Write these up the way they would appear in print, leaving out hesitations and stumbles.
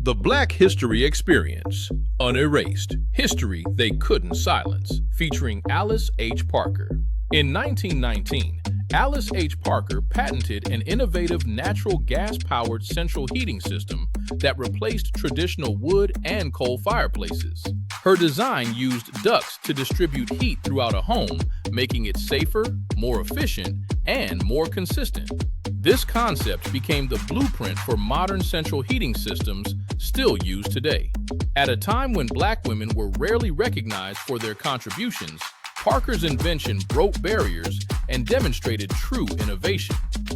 The Black History Experience, Unerased, History They Couldn't Silence, featuring Alice H. Parker. In 1919, Alice H. Parker patented an innovative natural gas-powered central heating system that replaced traditional wood and coal fireplaces. Her design used ducts to distribute heat throughout a home, making it safer, more efficient, and more consistent. This concept became the blueprint for modern central heating systems still used today. At a time when Black women were rarely recognized for their contributions, Parker's invention broke barriers and demonstrated true innovation.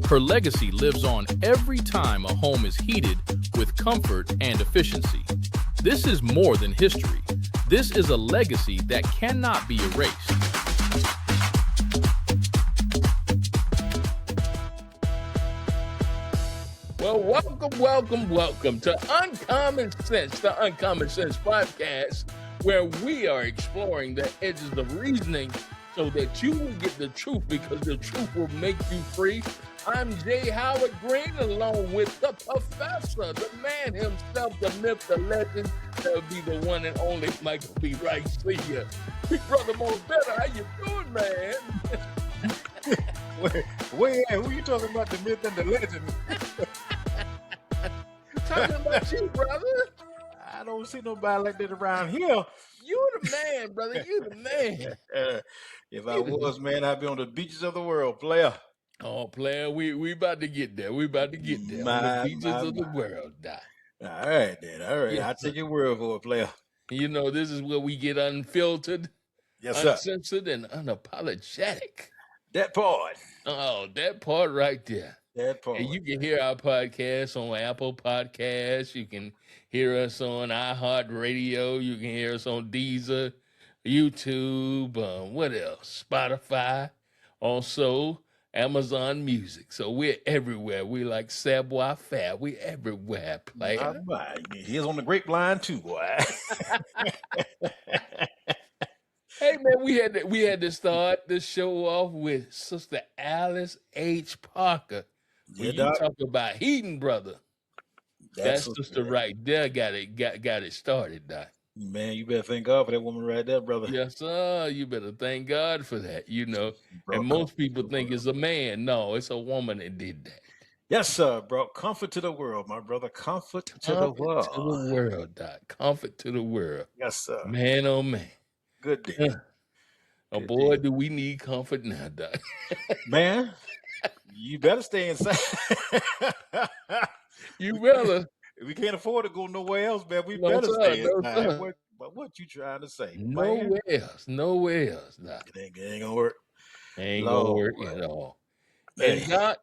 Her legacy lives on every time a home is heated with comfort and efficiency. This is more than history. This is a legacy that cannot be erased. Well, welcome to Uncommon Sense, the Uncommon Sense podcast, where we are exploring the edges of reasoning so that you will get the truth, because the truth will make you free. I'm J. Howard Green, along with the professor, the man himself, the myth, the legend. That would be the one and only Michael B. Rice. See ya. Big brother Mo Better, how you doing, man? Wait, who you talking about, the myth and the legend? Talking about you, brother. I don't see nobody like that around here. You the man, brother. You the man. If I was, man, I'd be on the beaches of the world, player. Oh, player, we about to get there. We about to get there. On the beaches of the world, Doc. All right, then. All right. I'll take your word for it, player. You know, this is where we get unfiltered, Yes, sir. uncensored, and unapologetic. That part. Oh, that part right there. That part. And you can hear our podcast on Apple Podcasts. You can hear us on iHeartRadio. You can hear us on Deezer, YouTube, what else? Spotify. Also, Amazon Music. So we're everywhere. We like Savoir Faire. We everywhere, player. All right. Here's on the grapevine, too, boy. Hey man, we had to start the show off with Sister Alice H. Parker. When Yeah, you Doc. talk about heating, brother, that's sister right there got it started, Doc. Man, you better thank God for that woman right there, brother. Yes, sir. You better thank God for that. You know, Bro, and most people think it's a man. No, it's a woman that did that. Yes, sir, bro. Comfort to the world, my brother. Comfort to the world. To the world, Doc. Comfort to the world. Yes, sir. Man, oh man. Good day. Oh boy, do we need comfort now, Doc. Man, you better stay inside. You better. We can't afford to go nowhere else, man. We No, better sir. stay No, inside. sir. What you trying to say? Nowhere else, Doc. It ain't gonna work. Ain't Lord. gonna work at all. Man. And Doc,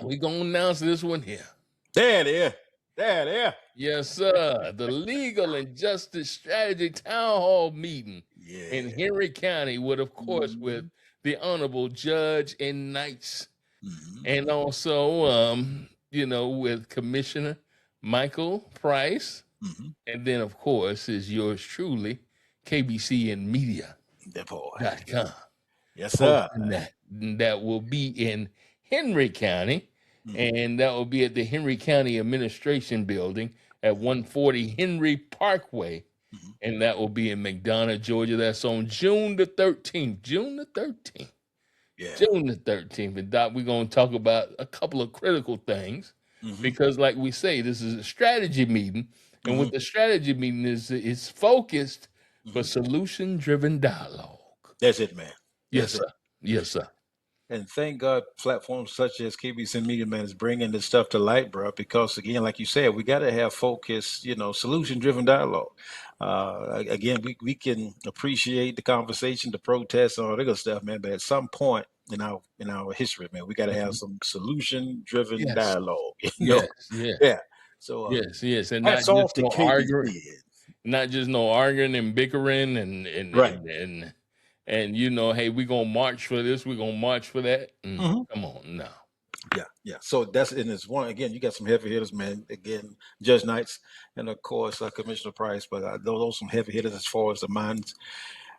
we gonna announce this one here. There it is. There it is. Yes, sir. The Legal and Justice Strategy Town Hall meeting Yeah. in Henry County with, of course, with the Honorable Judge and Knights, Mhm. and also, with Commissioner Michael Price, Mhm. and then, of course, is yours truly, KBC and Media.com. That boy. Yes, Hosting sir. that will be in Henry County, Mhm. and that will be at the Henry County Administration Building at 140 Henry Parkway, Mhm. and that will be in McDonough, Georgia. That's on June the 13th. June the 13th. Yeah. June the 13th. And Doc, we're going to talk about a couple of critical things Mhm. because, like we say, this is a strategy meeting, and Mm-hmm. what the strategy meeting is focused for Mhm. solution-driven dialogue. That's it, man. Yes, That's sir. Yes, sir. And thank God platforms such as KBC Media, man, is bringing this stuff to light, bro, because again, like you said, we got to have focused, solution-driven dialogue. Again, we can appreciate the conversation, the protests, and all that good stuff, man, but at some point in our history, man, we got to have some solution-driven Yes. dialogue. You know? Yes, Yeah. So yes, and not hats off just to no arguing, KBC. and bickering, and Right. and hey, we're gonna march for this, we're gonna march for that. Mhm. Come on, no. Yeah. So it's one again. You got some heavy hitters, man. Again, Judge Knights, and of course Commissioner Price. But those some heavy hitters as far as the minds,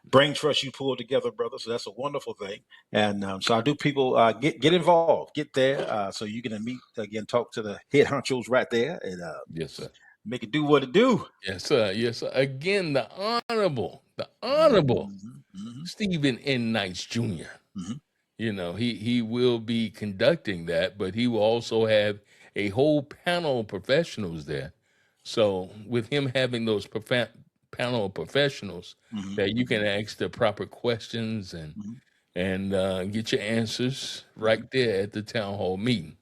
brain trust you pulled together, brother. So that's a wonderful thing. And so I do people get involved, get there, so you can meet again, talk to the head honchos right there, and Yes, sir. Make it do what it do. Yes, sir. Yes, sir. Again, the honorable Mm-hmm. Stephen N. Knights Jr. Mm-hmm. He will be conducting that, but he will also have a whole panel of professionals there. So with him having those panel of professionals Mm-hmm. that you can ask the proper questions and Mm-hmm. get your answers Mm-hmm. right there at the town hall meeting.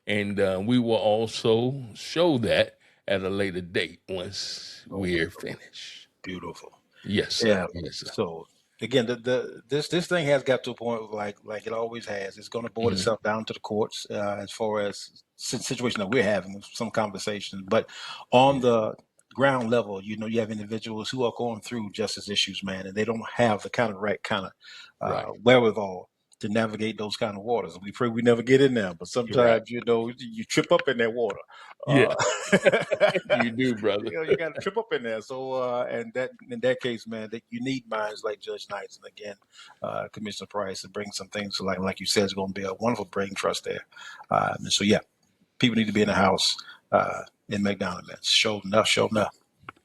And we will also show that at a later date once Oh, we're finished. beautiful. Yes, sir. Yeah. Yes, sir. So again, this thing has got to a point like it always has. It's going to boil Mhm. itself down to the courts as far as situation that we're having some conversations. But on Yeah. the ground level, you have individuals who are going through justice issues, man, and they don't have the right kind of Right. wherewithal to navigate those kind of waters. We pray we never get in there, but You're right. sometimes you trip up in that water. Yeah, Uh, you do, brother. you got to trip up in there. So, and that in that case, man, that you need minds like Judge Knights and again, Commissioner Price to bring some things. Like you said, it's going to be a wonderful brain trust there. And so, yeah, people need to be in the house in McDonald, man. Show enough, show enough.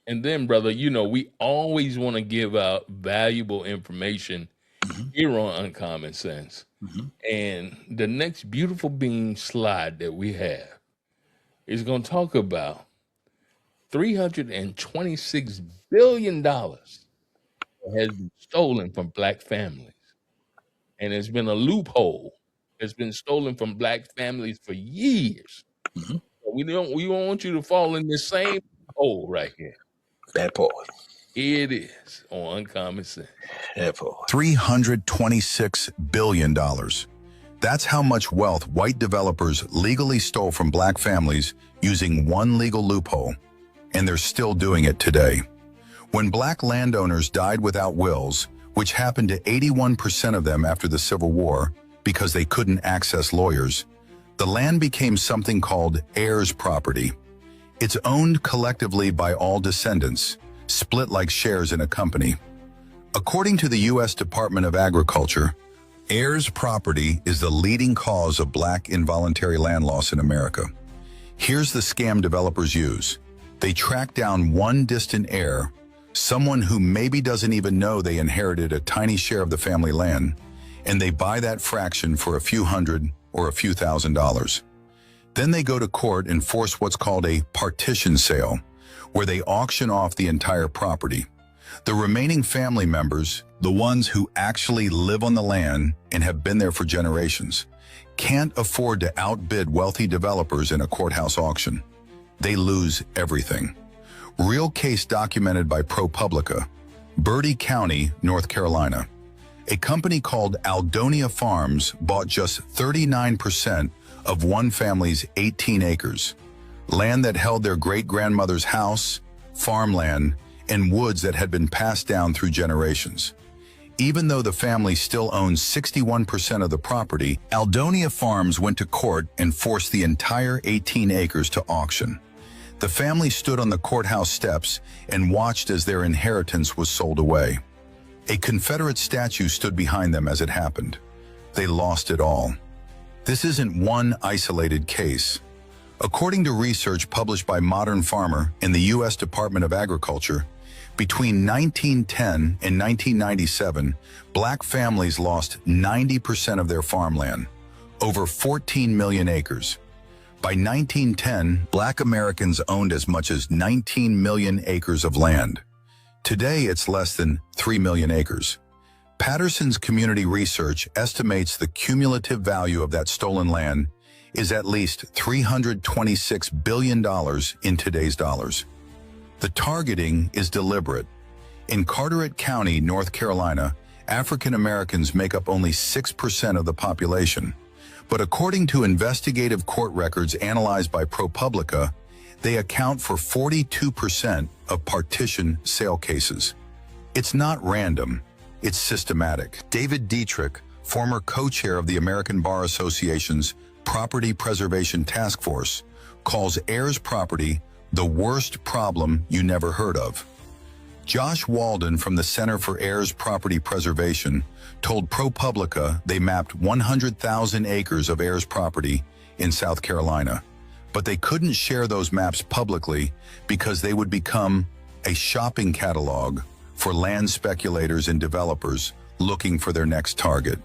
And then, brother, we always want to give out valuable information Mm-hmm. here on Uncommon Sense. Mm-hmm. And the next beautiful being slide that we have is going to talk about $326 billion that has been stolen from black families. And there's been a loophole that's been stolen from black families for years. Mm-hmm. We don't want you to fall in this same hole right here. That part. It is on Uncommon Sense. That part. $326 billion. That's how much wealth white developers legally stole from black families using one legal loophole, and they're still doing it today. When black landowners died without wills, which happened to 81% of them after the Civil War because they couldn't access lawyers, the land became something called heirs property. It's owned collectively by all descendants, split like shares in a company. According to the U.S. Department of Agriculture, heirs property is the leading cause of black involuntary land loss in America. Here's the scam developers use. They track down one distant heir, someone who maybe doesn't even know they inherited a tiny share of the family land, and they buy that fraction for a few hundred or a few $1,000s. Then they go to court and force what's called a partition sale, where they auction off the entire property. The remaining family members, the ones who actually live on the land and have been there for generations, can't afford to outbid wealthy developers in a courthouse auction. They lose everything. Real case documented by ProPublica, Bertie County, North Carolina. A company called Aldonia Farms bought just 39% of one family's 18 acres, land that held their great-grandmother's house, farmland, and woods that had been passed down through generations. Even though the family still owns 61% of the property, Aldonia Farms went to court and forced the entire 18 acres to auction. The family stood on the courthouse steps and watched as their inheritance was sold away. A Confederate statue stood behind them as it happened. They lost it all. This isn't one isolated case. According to research published by Modern Farmer in the U.S. Department of Agriculture, between 1910 and 1997, black families lost 90% of their farmland, over 14 million acres. By 1910, black Americans owned as much as 19 million acres of land. Today, it's less than 3 million acres. Patterson's community research estimates the cumulative value of that stolen land is at least $326 billion in today's dollars. The targeting is deliberate. In Carteret County, North Carolina, African Americans make up only 6% of the population. But according to investigative court records analyzed by ProPublica, they account for 42% of partition sale cases. It's not random, it's systematic. David Dietrich, former co-chair of the American Bar Association's Property Preservation Task Force, calls heirs property the worst problem you never heard of. Josh Walden from the Center for Heirs Property Preservation told ProPublica they mapped 100,000 acres of heirs property in South Carolina. But they couldn't share those maps publicly because they would become a shopping catalog for land speculators and developers looking for their next target.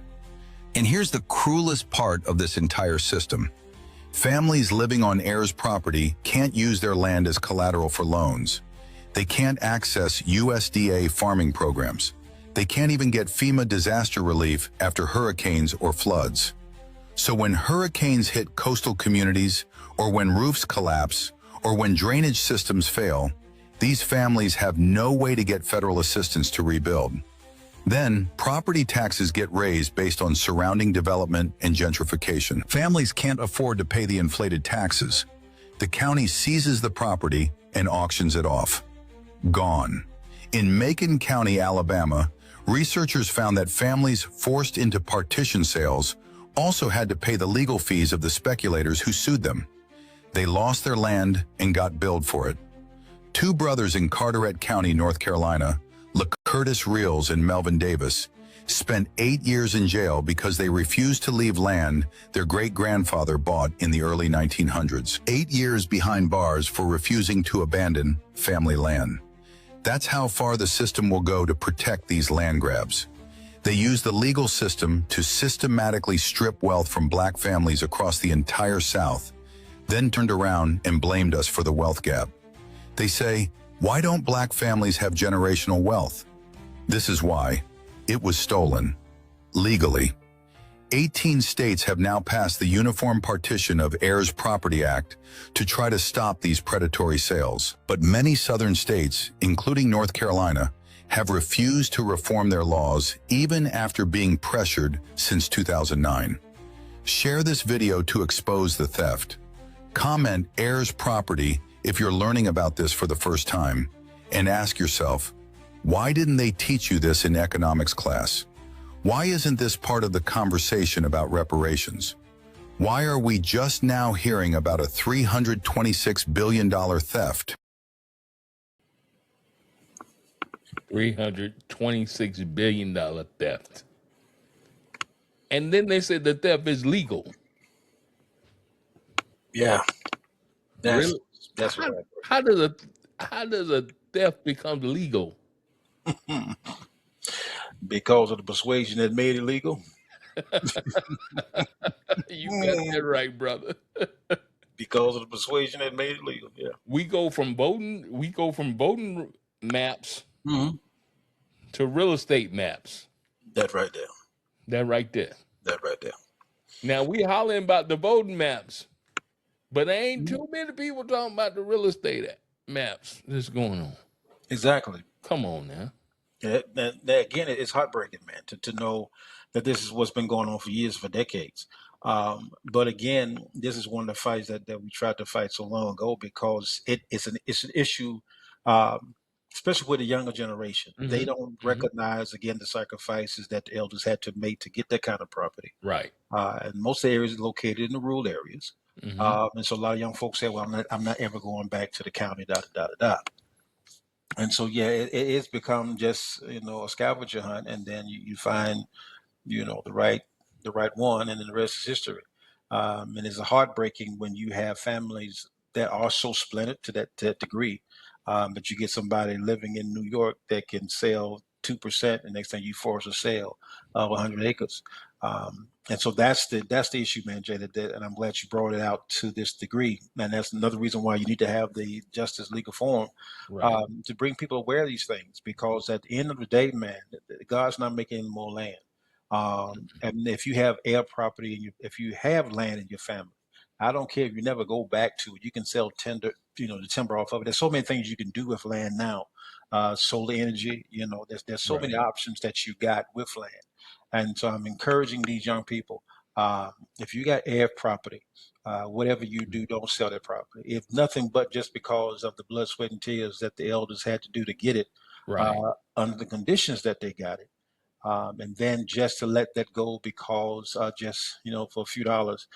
And here's the cruelest part of this entire system. Families living on heirs' property can't use their land as collateral for loans. They can't access USDA farming programs. They can't even get FEMA disaster relief after hurricanes or floods. So when hurricanes hit coastal communities, or when roofs collapse, or when drainage systems fail, these families have no way to get federal assistance to rebuild. Then, property taxes get raised based on surrounding development and gentrification. Families can't afford to pay the inflated taxes. The county seizes the property and auctions it off. Gone. In Macon County, Alabama, researchers found that families forced into partition sales also had to pay the legal fees of the speculators who sued them. They lost their land and got billed for it. Two brothers in Carteret County, North Carolina, Curtis Reels and Melvin Davis, spent 8 years in jail because they refused to leave land their great-grandfather bought in the early 1900s. 8 years behind bars for refusing to abandon family land. That's how far the system will go to protect these land grabs. They use the legal system to systematically strip wealth from black families across the entire South, then turned around and blamed us for the wealth gap. They say, why don't black families have generational wealth? This is why. It was stolen. Legally. 18 states have now passed the Uniform Partition of Heirs Property Act to try to stop these predatory sales. But many southern states, including North Carolina, have refused to reform their laws even after being pressured since 2009. Share this video to expose the theft. Comment heirs property if you're learning about this for the first time, and ask yourself, why didn't they teach you this in economics class? Why isn't this part of the conversation about reparations? Why are we just now hearing about a $326 billion theft? $326 billion theft. And then they said the theft is legal. Yeah. Really? That's right. How does a theft become legal? Because of the persuasion that made it legal. You got that right, brother. Because of the persuasion that made it legal. Yeah. We go from voting maps to real estate maps. That right there. That right there. That right there. Now we hollering about the voting maps, but there ain't too many people talking about the real estate maps that's going on. Exactly. Come on now. Yeah, again, it's heartbreaking, man, to know that this is what's been going on for years, for decades. But again, this is one of the fights that we tried to fight so long ago, because it's an issue, especially with the younger generation. They don't recognize, again, the sacrifices that the elders had to make to get that kind of property. Right. And most areas are located in the rural areas. And so a lot of young folks say, well, I'm not ever going back to the county, da, da, da, da. And so, yeah, it's become just, a scavenger hunt, and then you find, the right one, and then the rest is history. And it's heartbreaking when you have families that are so splintered to that degree. But you get somebody living in New York that can sell 2%, and next thing you force a sale of 100 acres. And so that's the issue, man, Jay, and I'm glad you brought it out to this degree. And that's another reason why you need to have the Justice Legal Forum, Right. to bring people aware of these things, because at the end of the day, man, God's not making any more land. And if you have air property, and if you have land in your family, I don't care if you never go back to it. You can sell the timber off of it. There's so many things you can do with land now. Solar energy, there's so many options that you got with land. And so I'm encouraging these young people, if you got air property, whatever you do, don't sell that property. If nothing but just because of the blood, sweat, and tears that the elders had to do to get it, under the conditions that they got it. And then just to let that go because for a few dollars,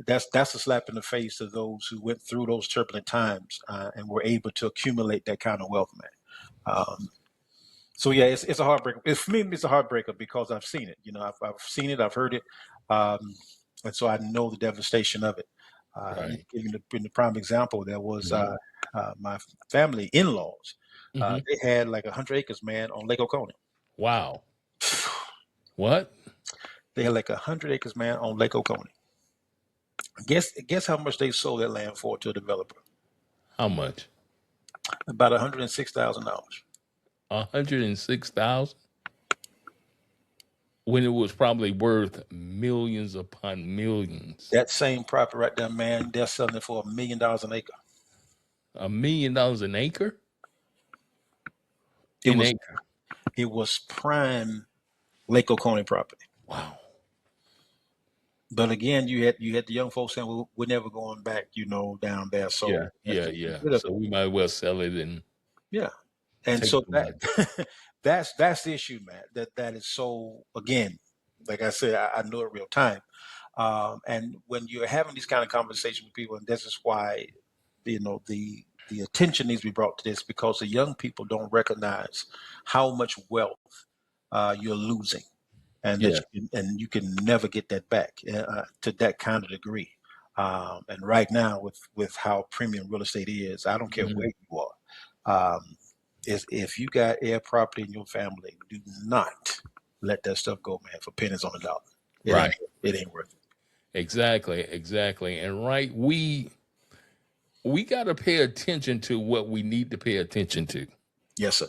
that's a slap in the face to those who went through those turbulent times and were able to accumulate that kind of wealth, man. So yeah, it's a heartbreaker. For me, it's a heartbreaker because I've seen it. I've seen it, I've heard it, and so I know the devastation of it. Right. Give you the prime example. There was Mhm. my family in-laws. Mhm. They had like 100 acres, man, on Lake Oconee. Wow. What? They had like 100 acres, man, on Lake Oconee. Guess how much they sold that land for to a developer? How much? About $106,000. 106,000 when it was probably worth millions upon millions. That same property right there, man, they're selling it for $1 million an acre. $1 million an acre? It An was acre. it was prime Lake Oconee property. Wow. But again, you had the young folks saying we're never going back, down there. Yeah, So let's yeah, just get yeah. rid of So it. we might as well sell it and Yeah. And take so the that money. that's the issue, man. That is so, again, like I said, I know it real time. And when you're having these kind of conversations with people, and this is why the attention needs to be brought to this, because the young people don't recognize how much wealth you're losing, and Yeah. you can never get that back to that kind of degree. And right now, with how premium real estate is, I don't care Mhm. where you are. Is if you got air property in your family, do not let that stuff go, man, for pennies on the dollar. It ain't Right. it ain't worth it. Exactly, exactly. And right, we got to pay attention to what we need to pay attention to. Yes, sir.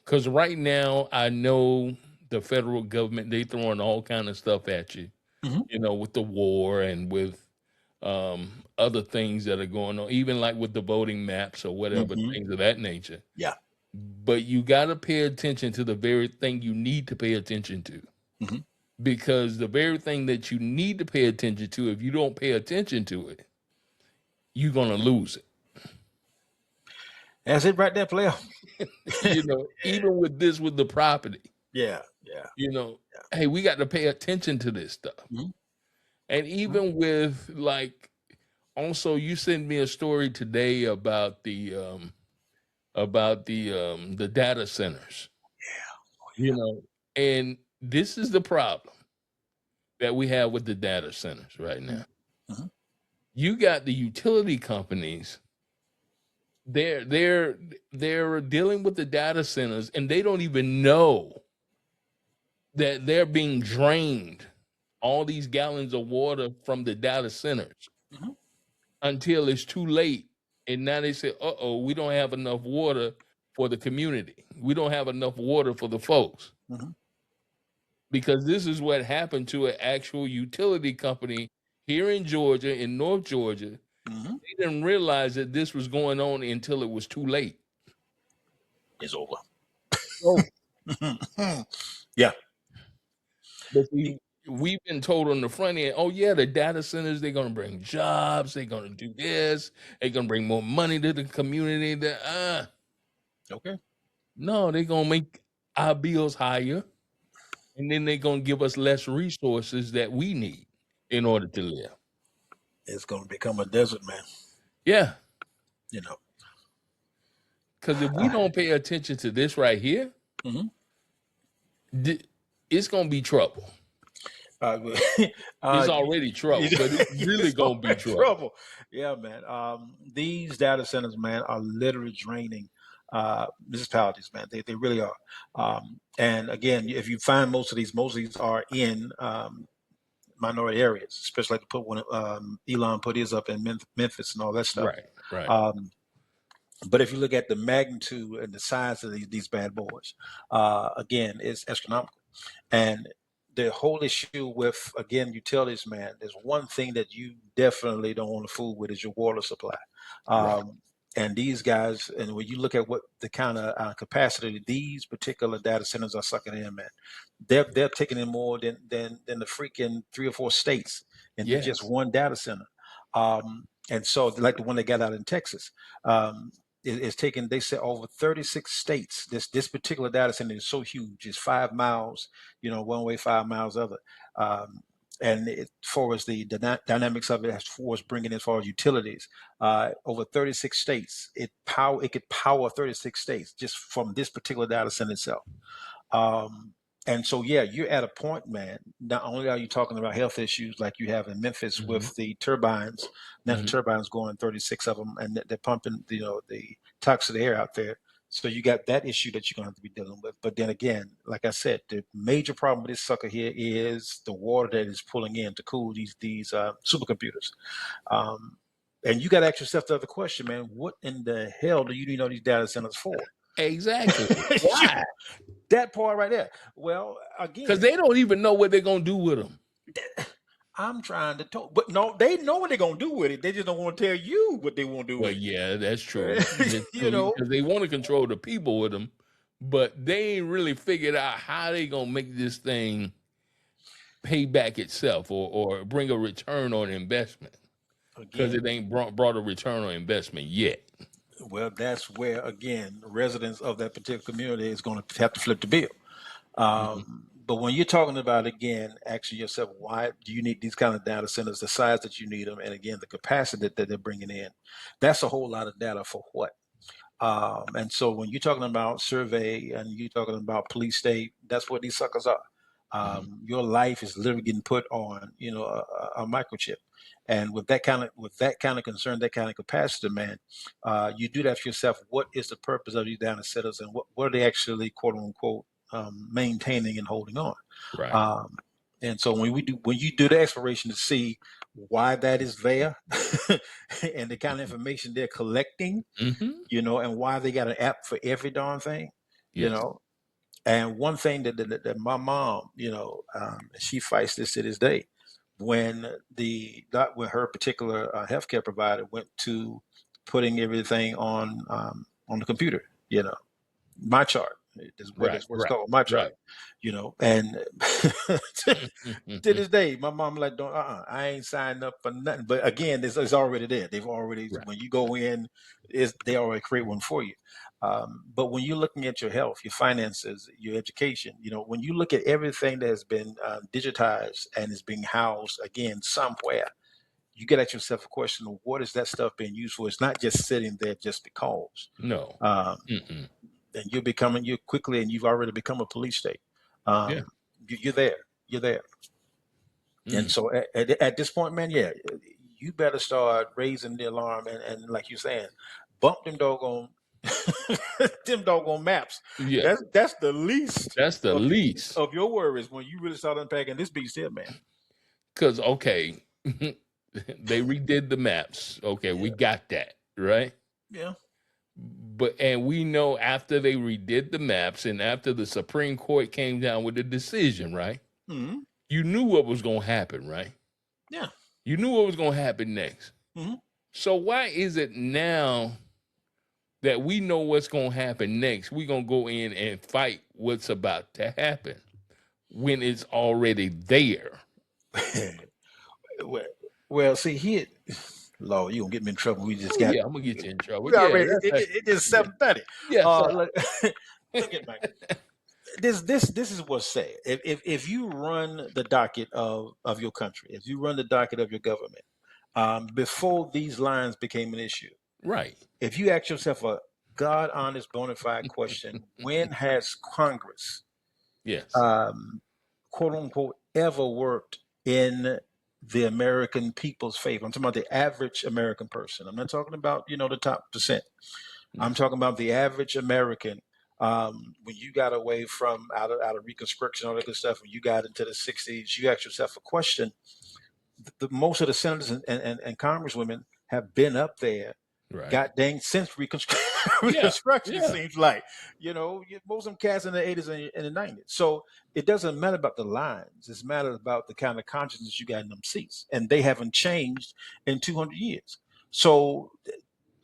Cuz right now I know the federal government, they throwing all kind of stuff at you, Hmm. with the war and with other things that are going on, even like with the voting maps or whatever, Hmm. things of that nature. Yeah. But you got to pay attention to the very thing you need to pay attention to. Hmm. Because the very thing that you need to pay attention to, if you don't pay attention to it, you're going to lose it. That's it right there, player. Even with the property, Yeah. Yeah. you know, hey, we got to pay attention to this stuff. Hmm. And even with like, also, you sent me a story today about the data centers, you know, and this is the problem that we have with the data centers right now. Hmm. You got the utility companies. They're dealing with the data centers, and they don't even know that they're being drained all these gallons of water from the data centers Hmm. until it's too late. And now they say, "Uh-oh, we don't have enough water for the community. We don't have enough water for the folks." Hmm. Because this is what happened to an actual utility company here in Georgia, in North Georgia. Hmm. They didn't realize that this was going on until it was too late. It's over. Oh, Yeah. but see, we've been told on the front end, oh yeah, the data centers, they're gonna bring jobs, they're gonna do this, they're gonna bring more money to the community. Okay. No, they're gonna make our bills higher, and then they're gonna give us less resources that we need in order to live. It's going to become a desert, man. Yeah, You know. because if we don't pay attention to this right here, Hmm. it's gonna be trouble. Uh, It's uh, already trouble, but it's really it's gonna be already trouble. trouble. Yeah, man. These data centers, man, are literally draining municipalities, man. They really are. And again, if you find most of these are in minority areas, especially like to put one. Elon put his up in Memphis and all that stuff. Right, right. Um, but if you look at the magnitude and the size of these bad boys, again, it's astronomical. And the whole issue with, again, utilities, man, there's one thing that you definitely don't want to fool with is your water supply. Right. And these guys, and when you look at what the kind of capacity these particular data centers are sucking in, man, they're taking in more than the freaking 3 or 4 states into just Yes. one data center. And so, like the one they got out in Texas, it's taken. They said over 36 states. This particular data center is so huge. It's 5 miles, one way, 5 miles other. Um, and as far as the dynamics of it, as far as bringing as far as utilities, over 36 states, it could power 36 states just from this particular data center itself. Um, And so, yeah, you're at a point, man. Not only are you talking about health issues like you have in Memphis Hmm. with the turbines, natural Hmm. turbines going 36 of them, and they're pumping, the toxic air out there. So you got that issue that you're going to have to be dealing with. But then again, like I said, the major problem with this sucker here is the water that is pulling in to cool these supercomputers. Um, and you got to ask yourself the other question, man. What in the hell do you need all these data centers for? Exactly. You- Why? that part right there. Well, Because again, they don't even know what they're gonna do with them. I'm trying to talk, but no, they know what they're gonna do with it. They just don't want to tell you what they want to do Well, with yeah, that's true. it. You know, Because they want to control the people with them, but they ain't really figured out how they gonna make this thing pay back itself or bring a return on investment. Because again, it ain't brought a return on investment yet. well, that's where again residents of that particular community is going to have to flip the bill. Mhm. But when you're talking about again, asking yourself, why do you need these kind of data centers, the size that you need them, and again the capacity that they're bringing in, that's a whole lot of data for what? And so when you're talking about survey and you're talking about police state, that's what these suckers are. Mhm. Your life is literally getting put on, a microchip. And with that kind of concern, that kind of capacity, man, you do that for yourself. What is the purpose of these data centers, and what are they actually, quote unquote, maintaining and holding on? Right. Um, and so when you do the exploration to see why that is there, and the kind of information they're collecting, Hmm. and why they got an app for every darn thing, you Yes. know. And one thing that my mom, she fights this to this day. When when her particular healthcare provider went to putting everything on the computer, my chart is what Right. is what's Right. called my chart, Right. and to Mhm. this day, my mom like don't I ain't signed up for nothing. But again, it's already there. They've already Right. when you go in, is they already create one for you. But when you're looking at your health, your finances, your education, when you look at everything that has been digitized and is being housed again somewhere, you get at yourself a question of what is that stuff being used for? It's not just sitting there just because. No. Um, Mm-mm. and you're quickly, and you've already become a police state. Yeah. You're there. You're there. And Mm. so at this point, man, yeah, you better start raising the alarm and like you're saying, bump them doggone them doggone maps. Yeah. That's the least That's the of least. your worries when you really start unpacking this beast here, man. Because okay, they redid the maps. Okay, we Yeah, got that right. yeah. And we know after they redid the maps and after the Supreme Court came down with the decision, right? Hmm. You knew what was going to happen, right? Yeah. You knew what was going to happen next. Hmm. So why is it now that we know what's going to happen next, we're going to go in and fight what's about to happen when it's already there? well, well, see here, Lord, you gonna get me in trouble. We just Oh got yeah, I'm gonna get you in trouble. we Yeah, already it is yeah, 7:30. yes, sir. Look, look at Mike. This is what's said. If you run the docket of your country, if you run the docket of your government, before these lines became an issue, Right. if you ask yourself a God honest bona fide question, when has Congress, Yes. um, quote unquote, ever worked in the American people's favor? I'm talking about the average American person. I'm not talking about the top percent. I'm Mm. talking about the average American. When you got away from out of Reconstruction, all that good stuff, when you got into the '60s, you ask yourself a question. Most of the senators and congresswomen have been up there, Right. god dang, since Yeah. Reconstruction. It Yeah. seems like most of them cast in the '80s and the '90s. So it doesn't matter about the lines; it's matter about the kind of consciousness you got in them seats, and they haven't changed in 200 years. So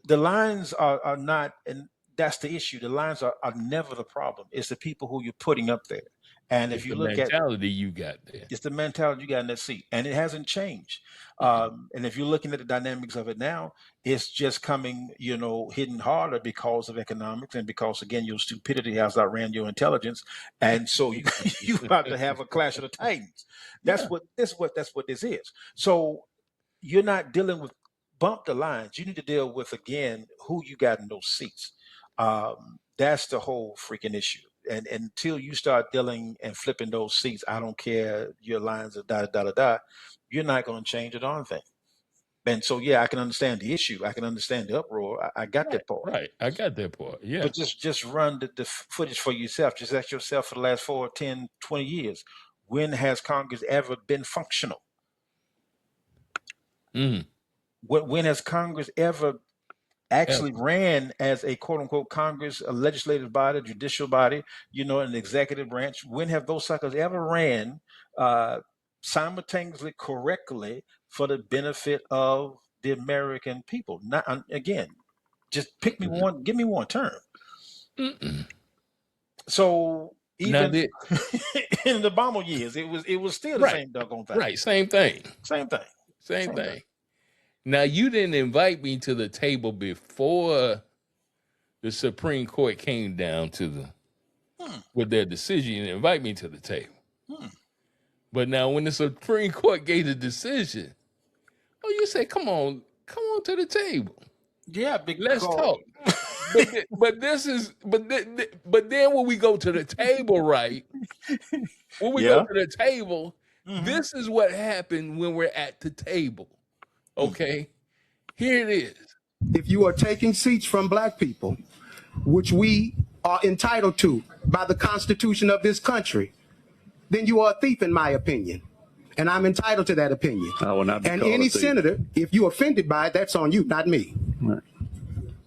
the lines are not, and that's the issue. The lines are never the problem. It's the people who you're putting up there. And if It's you the look at mentality you got there. it's the mentality you got in that seat, and it hasn't changed. Mm-mm. And if you're looking at the dynamics of it now, it's just coming, hitting harder because of economics and because again your stupidity has outran your intelligence, and so you about to have a clash of the titans. Yeah. That's what this is. So you're not dealing with bump the lines. You need to deal with again who you got in those seats. That's the whole freaking issue. And until you start dealing and flipping those seats, I don't care your lines of da, you're not going to change a darn thing. And so, yeah, I can understand the issue. I can understand the uproar. I got that part. Right. I got that part. Yeah. But just run the footage for yourself. Just ask yourself for the last 4, 10, 20 years, when has Congress ever been functional? When has Congress ever actually ran as a quote unquote Congress, a legislative body, judicial body, an executive branch? When have those suckers ever ran simultaneously, correctly, for the benefit of the American people? Not again, just pick me one, give me one term. So even in the Obama years, it was still the same doggone thing. Right, same thing. Same thing. Now, you didn't invite me to the table before the Supreme Court came down to with their decision. You didn't invite me to the table. But now, when the Supreme Court gave the decision, you say, come on to the table. Yeah, because let's talk. but then when we go to the table, right? When we go to the table, this is what happened when we're at the table. Okay, here it is. If you are taking seats from black people, which we are entitled to by the Constitution of this country, then you are a thief, in my opinion. And I'm entitled to that opinion. I will not be and any senator, if you're offended by it, that's on you, not me. Right.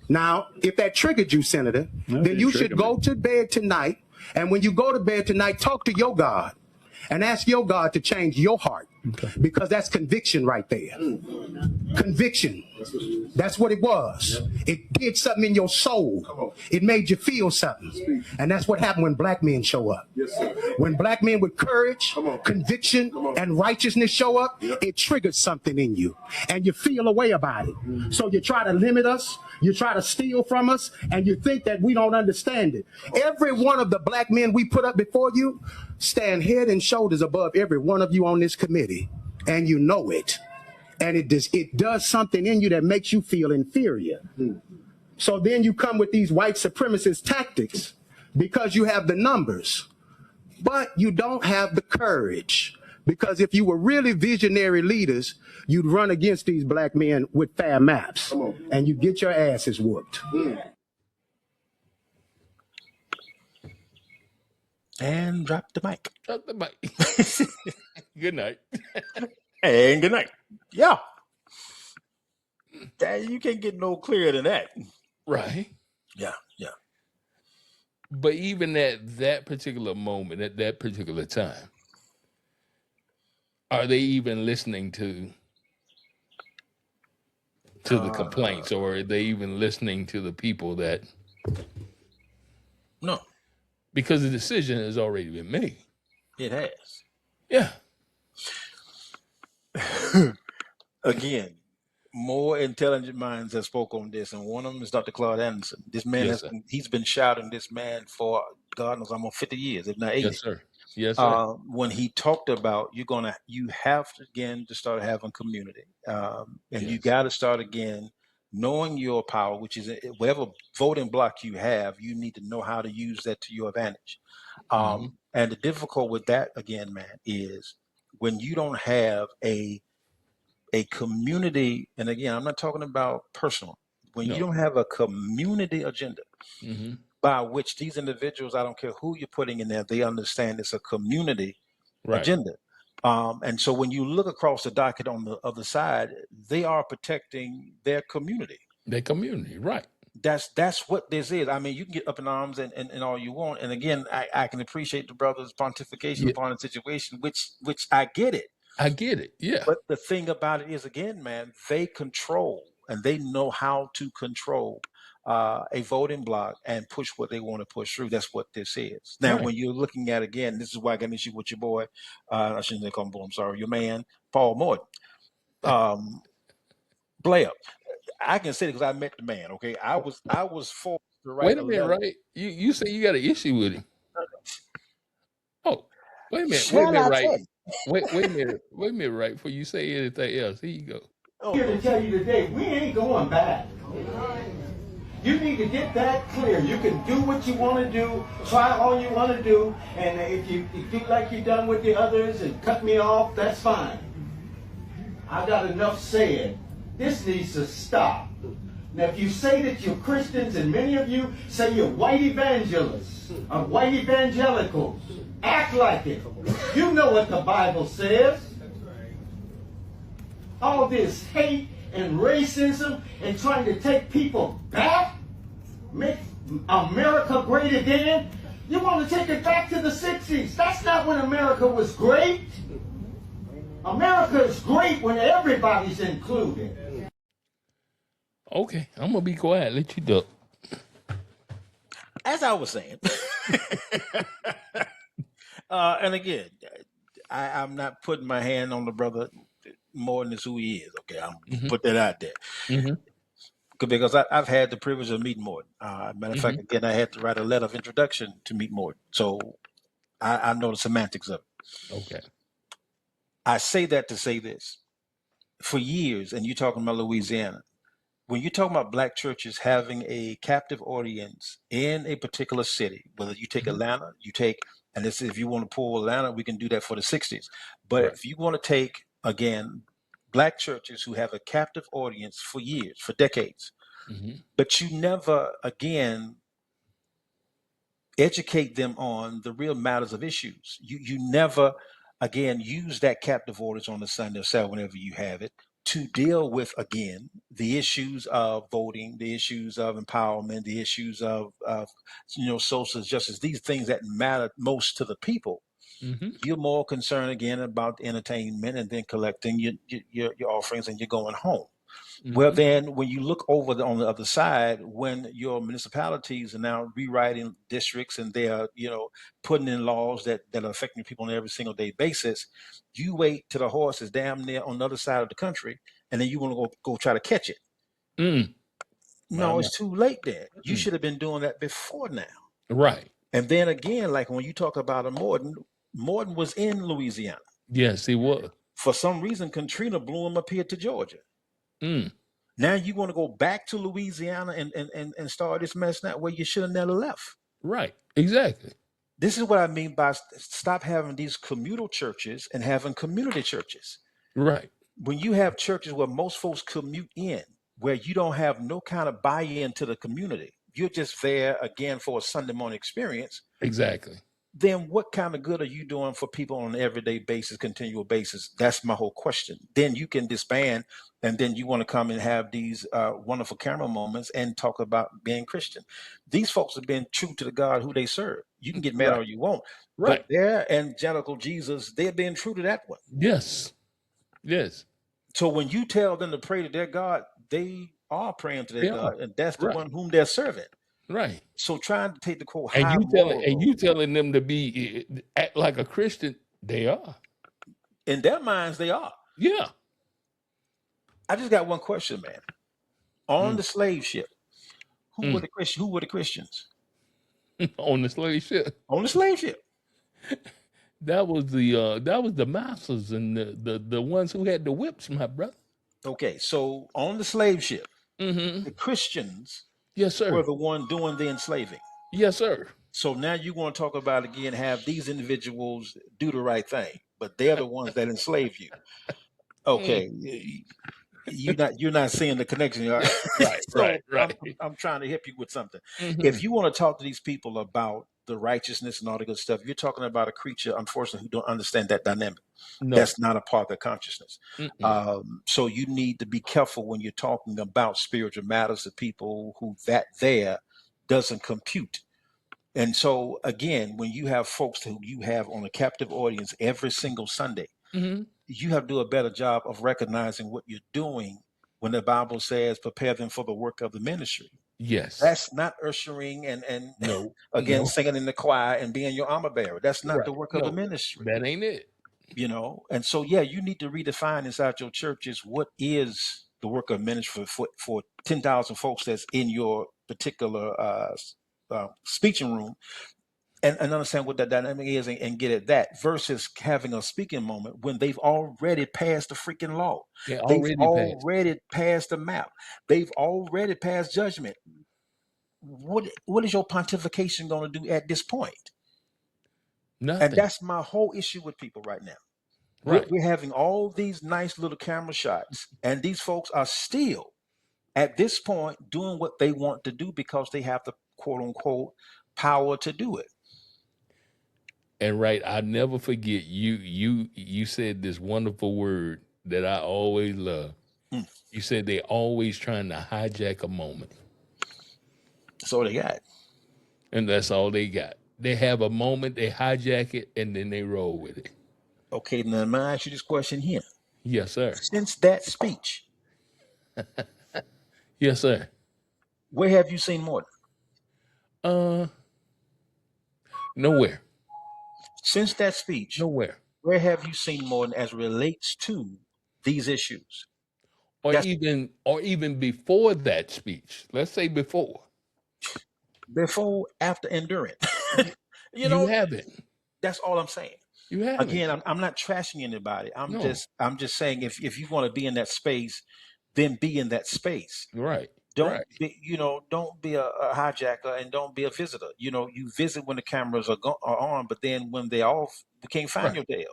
Now, if that triggered you, Senator, then you should go to bed tonight. And when you go to bed tonight, talk to your God and ask your God to change your heart. Okay. Because that's conviction right there. Conviction. That's what it was. It did something in your soul. It made you feel something. And that's what happened when black men show up. When black men with courage, conviction, and righteousness show up, it triggers something in you. And you feel a way about it. So you try to limit us. You try to steal from us. And you think that we don't understand it. Every one of the black men we put up before you stand head and shoulders above every one of you on this committee. And you know it. And it does something in you that makes you feel inferior. So then you come with these white supremacist tactics because you have the numbers, but you don't have the courage. Because if you were really visionary leaders, you'd run against these black men with fair maps and you get your asses whooped. And drop the mic. Drop the mic. Good night. And good night. Yeah. You can't get no clearer than that. Right. Yeah. But even at that particular moment, at that particular time, are they even listening to the complaints, or are they even listening to the people that? No. Because the decision has already been made. It has. Yeah. Again, more intelligent minds have spoke on this, and one of them is Dr. Claude Anderson. This man he's been shouting this man for God knows almost 50 years, if not 80. Yes, sir. Yes, sir. When he talked about you have to again to start having community, and you got to start again knowing your power, which is whatever voting block you have, you need to know how to use that to your advantage. And the difficult with that again, man, is when you don't have a community, and again, I'm not talking about personal, when you don't have a community agenda by which these individuals, I don't care who you're putting in there, they understand it's a community agenda. And so when you look across the docket on the other side, they are protecting their community. Their community, right. That's what this is. I mean, you can get up in arms and all you want. And again, I can appreciate the brother's pontification upon the situation, which I get it. I get it, yeah. But the thing about it is, again, man, they control and they know how to control a voting block and push what they want to push through. That's what this is. Now, when you're looking at, again, this is why I got an issue with your boy, I shouldn't call him boy, I'm sorry, your man, Paul Morton. Blair, I can say it because I met the man, okay? I was forced to write Wait a minute, right? You say you got an issue with him. Oh, wait a minute, right? Wait a minute, right? Before you say anything else, here you go. I'm here to tell you today, we ain't going back. You need to get that clear. You can do what you want to do, try all you want to do, and if you feel like you're done with the others and cut me off, that's fine. I got enough said. This needs to stop. Now, if you say that you're Christians, and many of you say you're white evangelists or white evangelicals, act like it. You know what the Bible says. All this hate and racism and trying to take people back, make America great again. You want to take it back to the 60s. That's not when America was great. America is great when everybody's included. Okay, I'm gonna be quiet. Let you duck. As I was saying, and again, I'm not putting my hand on the brother more than who he is. Okay, I'm put that out there. Because I've had the privilege of meeting Morton. Matter of fact, again, I had to write a letter of introduction to meet Morton. So I know the semantics of it. Okay. I say that to say this. For years, and you're talking about Louisiana, when you're talking about black churches having a captive audience in a particular city, whether you take Atlanta, and this, if you want to pull Atlanta, we can do that for the 60s. But if you want to take, again, black churches who have a captive audience for years, for decades, but you never, again, educate them on the real matters of issues. You never, again, use that captive audience on the Sunday or Saturday, whenever you have it, to deal with, again, the issues of voting, the issues of empowerment, the issues of social justice, these things that matter most to the people. You're more concerned, again, about entertainment and then collecting your offerings and you're going home. Well, then when you look over on the other side, when your municipalities are now rewriting districts and they are, putting in laws that are affecting people on every single day basis, you wait till the horse is damn near on the other side of the country, and then you want to go try to catch it. No, it's too late then. You should have been doing that before now. Right. And then again, like when you talk about Morton was in Louisiana. Yes, he was. For some reason, Katrina blew him up here to Georgia. Now you want to go back to Louisiana and start this mess now where you should have never left. Right. Exactly. This is what I mean by stop having these communal churches and having community churches. Right. When you have churches where most folks commute in, where you don't have no kind of buy-in to the community, you're just there again for a Sunday morning experience. Exactly. Then what kind of good are you doing for people on an everyday basis, continual basis? That's my whole question. Then you can disband, and then you want to come and have these wonderful camera moments and talk about being Christian. These folks have been true to the God who they serve. You can get mad all you want, but their angelical Jesus, they're being true to that one. Yes. Yes. So when you tell them to pray to their God, they are praying to their God, and that's the one whom they're serving. Right. So trying to take the quote and you telling them to be act like a Christian, they are. In their minds, they are. Yeah. I just got one question, man. On the slave ship, who were the Christians? On the slave ship. On the slave ship. That was the masters and the ones who had the whips, my brother. Okay, so on the slave ship, the Christians, yes, sir, were the one doing the enslaving. Yes, sir. So now you want to talk about again, have these individuals do the right thing, but they're the ones that enslave you. Okay, you're not seeing the connection. Right, so right. I'm trying to hip you with something. If you want to talk to these people about the righteousness and all the good stuff, you're talking about a creature, unfortunately, who don't understand that dynamic. No. That's not a part of their consciousness. So you need to be careful when you're talking about spiritual matters to people who that there doesn't compute. And so, again, when you have folks who you have on a captive audience every single Sunday, you have to do a better job of recognizing what you're doing when the Bible says, prepare them for the work of the ministry. Yes. That's not ushering and singing in the choir and being your armor bearer. That's not the work of the ministry. That ain't it. And so, you need to redefine inside your churches what is the work of ministry for 10,000 folks that's in your particular speaking room, and understand what that dynamic is and get at that versus having a speaking moment when they've already passed the freaking law. They've already passed the map. They've already passed judgment. what is your pontification going to do at this point? Nothing. And that's my whole issue with people right now. Right. We're having all these nice little camera shots, and these folks are still at this point doing what they want to do because they have the quote unquote power to do it. And right, I'll never forget you said this wonderful word that I always love. You said they always trying to hijack a moment. That's all they got. And that's all they got. They have a moment, they hijack it, and then they roll with it. Okay, now let me ask you this question here. Yes, sir. Since that speech, Yes, sir. where have you seen more? Nowhere. Since that speech, Nowhere. where have you seen more as relates to these issues? Or even before that speech. Let's say before. Before, after, and during. You know, haven't. that's all I'm saying. You haven't. Again, I'm not trashing anybody. I'm No. just saying if you want to be in that space, then be in that space. Right. Don't right. be, don't be a hijacker, and don't be a visitor. You visit when the cameras are on, but then when they're off, you can't find your tail.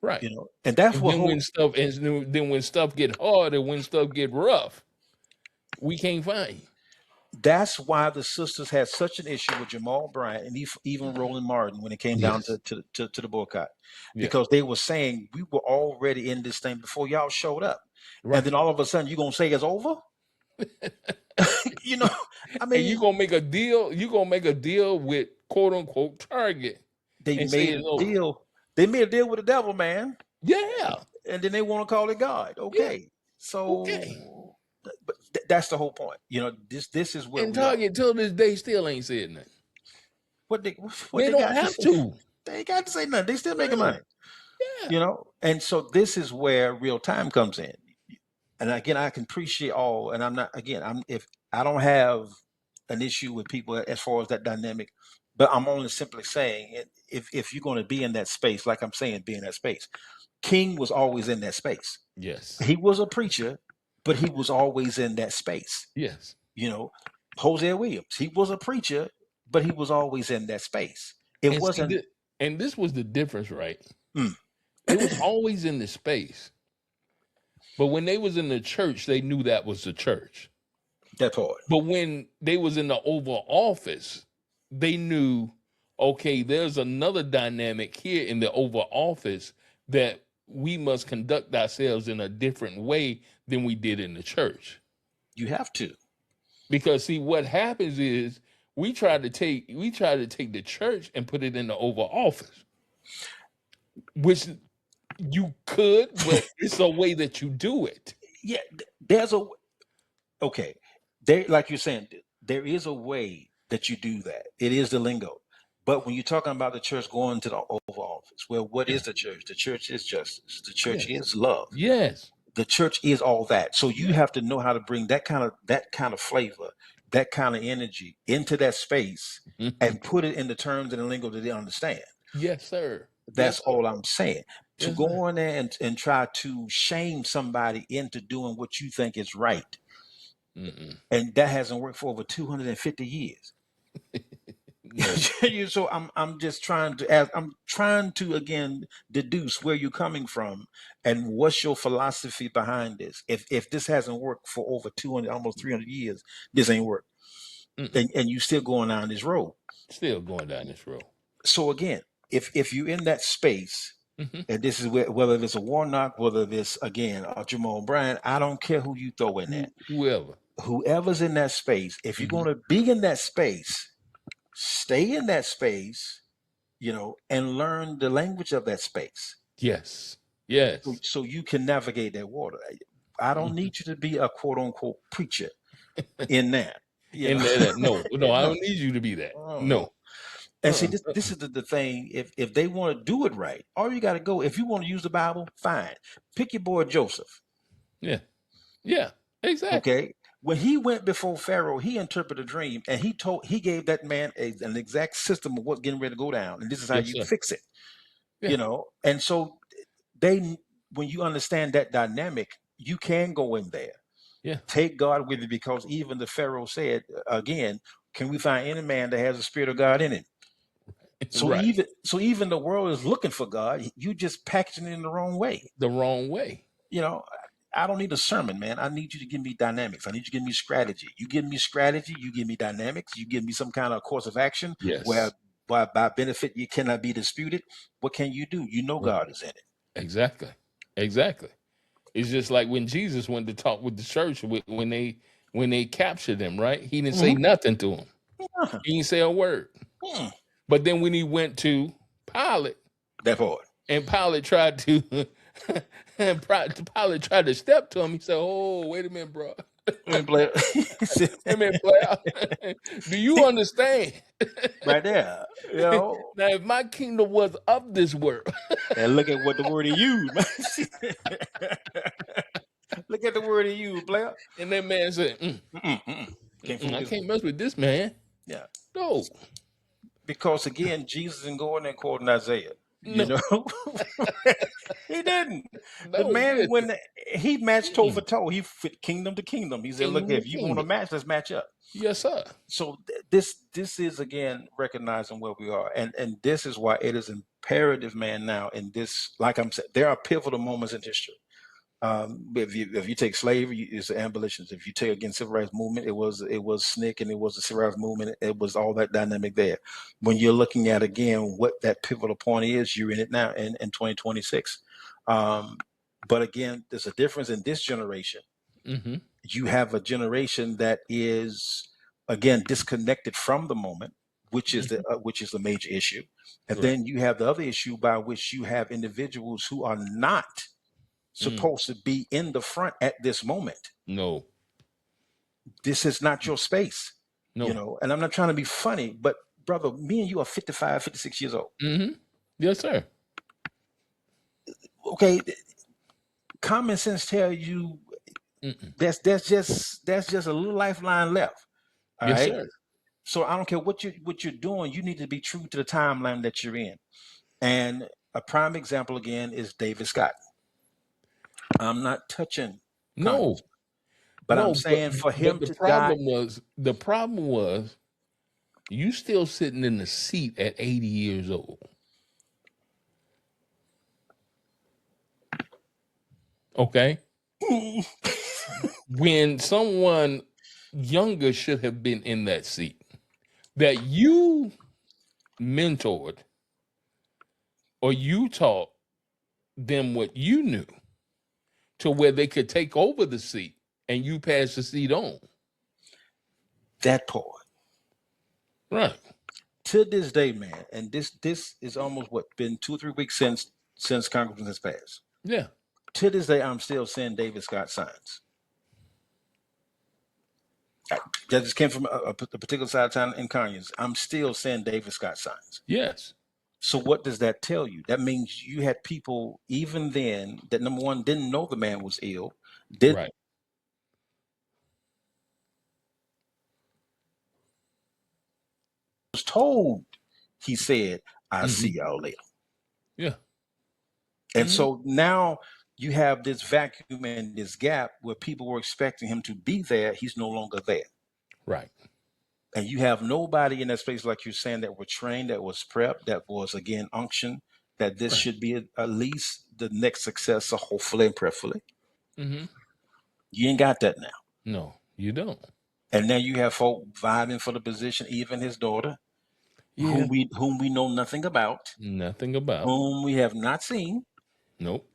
Right. And that's and what then when stuff get hard and when stuff get rough, we can't find you. That's why the sisters had such an issue with Jamal Bryant and even Roland Martin when it came down to the boycott, because they were saying we were already in this thing before y'all showed up, and then all of a sudden you're gonna say it's over. I mean, and you're gonna make a deal. You're gonna make a deal with quote unquote Target. They made a deal. They made a deal with the devil, man. Yeah. And then they want to call it God. Okay. Yeah. So. Okay. But that's the whole point. This is where. And Target till this day still ain't said nothing. What they don't have to. They ain't got to say nothing. They still making money. Yeah. And so this is where real time comes in. And again, I can appreciate all. And I'm not. Again, if I don't have an issue with people as far as that dynamic, but I'm only simply saying if you're going to be in that space, like I'm saying, be in that space. King was always in that space. Yes. He was a preacher, but he was always in that space. Yes. Hosea Williams, he was a preacher, but he was always in that space. It wasn't. And this was the difference, right? They was always in the space. But when they was in the church, they knew that was the church. That part. But when they was in the Oval Office, they knew, okay, there's another dynamic here in the Oval Office that we must conduct ourselves in a different way than we did in the church. You have to. Because see, what happens is we try to take the church and put it in the Oval Office, which you could, but it's a way that you do it. Yeah, okay. Like you're saying, there is a way that you do that. It is the lingo. But when you're talking about the church going to the Oval Office, well, what is the church? The church is justice. The church is love. Yes. The church is all that. So you have to know how to bring that kind of flavor, that kind of energy into that space and put it in the terms and the lingo that they understand. Yes, sir. That's all I'm saying. To go in there and try to shame somebody into doing what you think is right. And that hasn't worked for over 250 years. So I'm just trying to again deduce where you're coming from and what's your philosophy behind this. If this hasn't worked for over 200, almost 300 years, this ain't work. And you still going down this road. Still going down this road. So again, if you're in that space, and this is whether it's a Warnock, whether it's again a Jamal Bryant, I don't care who you throw in there. Whoever's in that space, if you're going to be in that space, stay in that space, and learn the language of that space. Yes. So you can navigate that water. I don't need you to be a quote unquote preacher in that. No, I don't need you to be that. No. And see, this is the thing. If they want to do it right, all you got to go. If you want to use the Bible, fine. Pick your boy Joseph. Yeah, exactly. Okay. When he went before Pharaoh, he interpreted a dream, and he gave that man an exact system of what's getting ready to go down, and this is how you fix it. And so when you understand that dynamic, you can go in there. Yeah. Take God with you, because even the Pharaoh said again, can we find any man that has the Spirit of God in him? So Right. even the world is looking for God. You just packaging it in the wrong way. The wrong way. You know, I don't need a sermon, man. I need you to give me dynamics. I need you to give me strategy. You give me strategy, you give me dynamics, you give me some kind of course of action Yes. where by benefit you cannot be disputed. What can you do? You know God is in it. Exactly. Exactly. It's just like when Jesus went to talk with the church when they captured him, right? He didn't say nothing to him. He didn't say a word. But then when he went to Pilate, That part. and Pilate tried to Pilate tried to step to him, he said, "Oh, wait a minute, bro. Wait Wait a minute, player. Do you understand? right there. You know, Now, if my kingdom was of this world." and look at what the word he used. Look at the word he used, player. And that man said, I can't mess with this man. Yeah. No. Because again, Jesus didn't go in there quoting Isaiah. You know, he didn't. The man, when he matched toe for toe, he fit kingdom to kingdom. He said, Kingdom "Look, to if you want to match, let's match up." Yes, sir. So this is again recognizing where we are, and this is why it is imperative, man. Now, in this, like I'm saying, there are pivotal moments in history. If you take slavery, it's the abolitionist. If you take again civil rights movement, it was SNCC and it was the civil rights movement. It was all that dynamic there. When you're looking at again what that pivotal point is, you're in it now in 2026. But again, there's a difference in this generation. You have a generation that is again disconnected from the moment, which is the major issue, and then you have the other issue by which you have individuals who are not supposed to be in the front at this moment. No. This is not your space. No. You know, and I'm not trying to be funny, but brother, me and you are 55, 56 years old. Yes, sir. Okay. Common sense tell you that's just a little lifeline left. All yes, right. Sir. So I don't care what you're doing, you need to be true to the timeline that you're in. And a prime example again is David Scott. I'm not touching Congress, but I'm saying for him to die. The problem was you still sitting in the seat at 80 years old. Okay. When someone younger should have been in that seat that you mentored or you taught them what you knew to where they could take over the seat and you pass the seat on. That part. Right. To this day, man, and this is almost been 2 or 3 weeks since Congress has passed. Yeah. To this day, I'm still seeing David Scott signs. That just came from a particular side of town in Conyers. I'm still seeing David Scott signs. Yes. So what does that tell you? That means you had people even then that number one didn't know the man was ill. Right. Was told, he said, "I'll see y'all later." Yeah. And so now you have this vacuum and this gap where people were expecting him to be there. He's no longer there. Right. And you have nobody in that space, like you're saying, that were trained, that was prepped, that was, again, unction, that this should be at least the next successor, hopefully and prayerfully. You ain't got that now. No, you don't. And now you have folk vying for the position, even his daughter, whom we know nothing about. Nothing about. Whom we have not seen. Nope.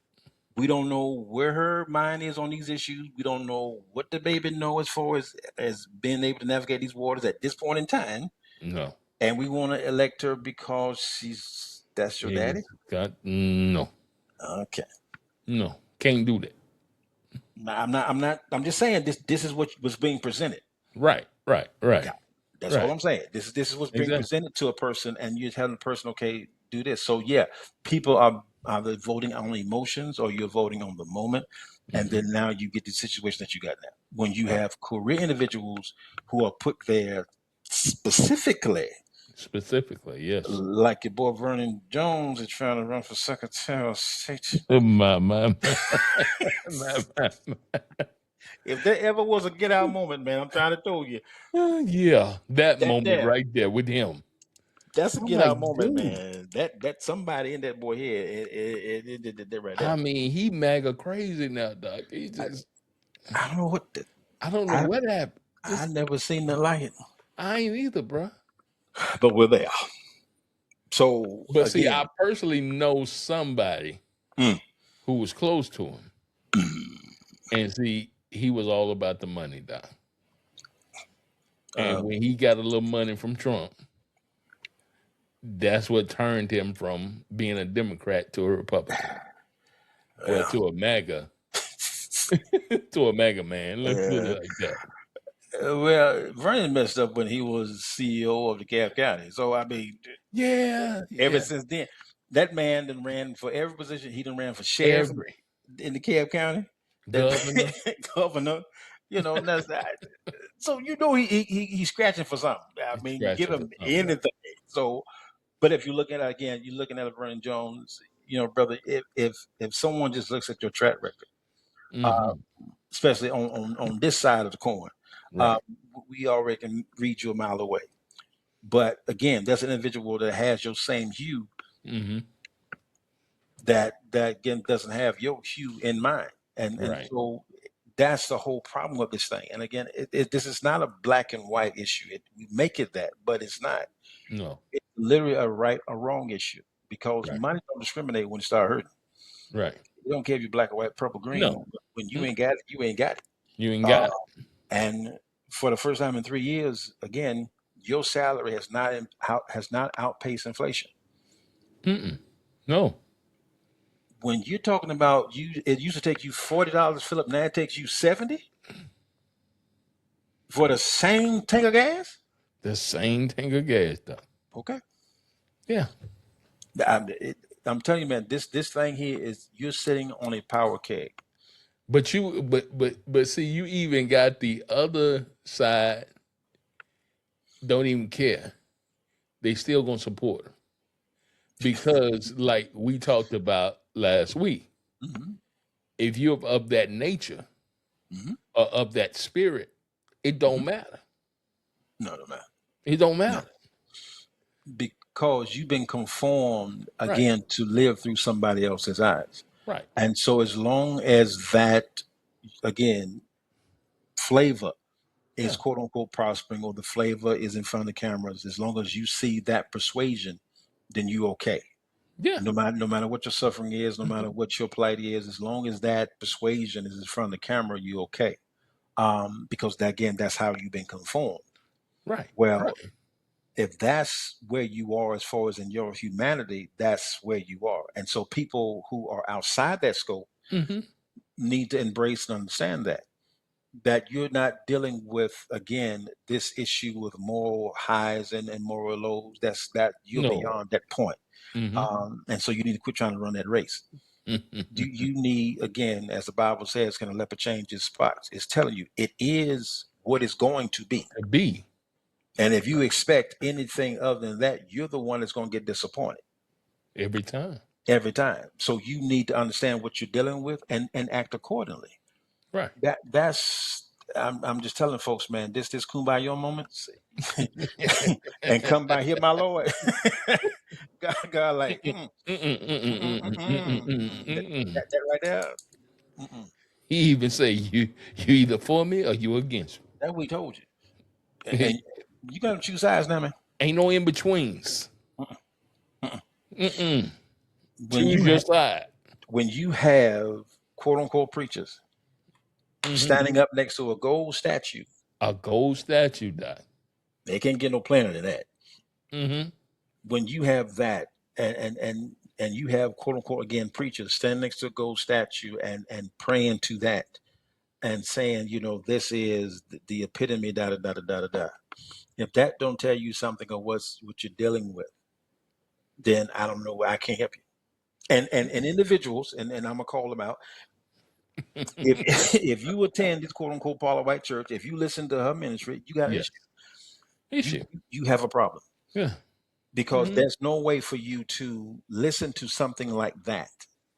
We don't know where her mind is on these issues. We don't know what the baby knows as far as being able to navigate these waters at this point in time. No. And we want to elect her because that's your daddy? No. Okay. No. Can't do that. I'm just saying this is what was being presented. Right. Yeah, that's all I'm saying. This is what's being presented to a person, and you're telling the person, okay, do this. So yeah, people are either voting on emotions or you're voting on the moment. And then now you get the situation that you got now. When you have career individuals who are put there specifically, yes. Like your boy Vernon Jones is trying to run for Secretary of State. My. If there ever was a get out moment, man, I'm trying to tell you Yeah, that that moment there. right there with him. That's a I'm get like, out moment, dude. man. That somebody in that boy head, it did that right I there. mean, he mega crazy now, Doc. He I, just, I don't know what I don't know I what happened. I Just, never seen nothing like it, I ain't either, bro. but we're there. So But see, I again, personally know somebody mm, who was close to him, and see, he was all about the money, Doc. And uh, when he got a little money from Trump, that's what turned him from being a Democrat to a Republican. Well, yeah, to a MAGA, to a MAGA man. Let's put yeah. it like that. Well, Vernon messed up when he was CEO of the Cab County. So I mean, Yeah, ever yeah. since then, that man done ran for every position. He done ran for sheriff Every in the Cab County, that governor, governor. You know, that's that. So you know he's scratching for something. I he's mean, you give scratching for him something, Doc. anything. So, but if you look at it again, you're looking at a Vernon Jones. You know, brother, if someone just looks at your track record, uh, Mm-hmm. especially on this side of the coin, uh, Right. we already can read you a mile away. But again, there's an individual that has your same hue Mm-hmm. that again doesn't have your hue in mind, and Right. so that's the whole problem with this thing. And again, this is not a black and white issue. We make it that, but it's not. No. It's literally a right or wrong issue because Right. money don't discriminate when it start hurting. Right. It don't care if you're black or white, purple, No. green. When you Mm. ain't got it, you ain't got it. You ain't Uh, got and for the first time in 3 years, again, your salary has not outpaced inflation. it. Mm-mm. No. When you're talking about it used to take you $40 to fill up, now it takes you 70 for the same tank of gas. The same tank of gas, Doc. Okay, Yeah. I'm telling you, man, this thing here is you're sitting on a power keg. But see, you even got the other side don't even care. They still gonna support her because, like we talked about last week, Hmm. if you're of that nature Hmm. or of that spirit, it Hmm. don't matter. No, no, man, It don't no, matter. because you've been conformed Right. again to live through somebody else's eyes, Right. and so as long as that again flavor is Yeah. quote unquote prospering or the flavor is in front of the cameras, as long as you see that persuasion, then you okay. Yeah. No matter what your suffering is, no matter Mhm. what your plight is, as long as that persuasion is in front of the camera, you okay. Because again, that's how you've been conformed. Right. Well, Right. if that's where you are as far as in your humanity, that's where you are. And so people who are outside that scope Mm-hmm. need to embrace and understand that you're not dealing with again this issue with moral highs and moral lows. That you're No. beyond that point. Mm-hmm. And so you need to quit trying to run that race. You need again, as the Bible says, can a leopard change his spots? It's telling you it is what it's going to be. A B And if you expect anything other than that, you're the one that's going to get disappointed every time. every time. So you need to understand what you're dealing with and act accordingly. Right. That's I'm just telling folks, man, this kumbaya moments and come by here, my Lord. God, like that right there. Mm-mm. He even say you either for me or you against That's what we told you. And me. you got to choose sides now, man. Ain't no in betweens. Mm-mm. Mm-mm. Mm-mm. When Choose you your side. when you have quote unquote preachers Mm-hmm. standing up next to a gold statue, A gold statue, Doc. they can't get no plainer than that. Mm-hmm. When you have that, and you have quote unquote again preachers standing next to a gold statue and praying to that and saying, this is the epitome, da da da da da da. If that don't tell you something of what you're dealing with, then I don't know. I can't help you. And individuals, and I'm gonna call them out. If if you attend this quote unquote Paula White church, if you listen to her ministry, you got an Yes. issue. You Issue. you have a problem Yeah. because Mm-hmm. there's no way for you to listen to something like that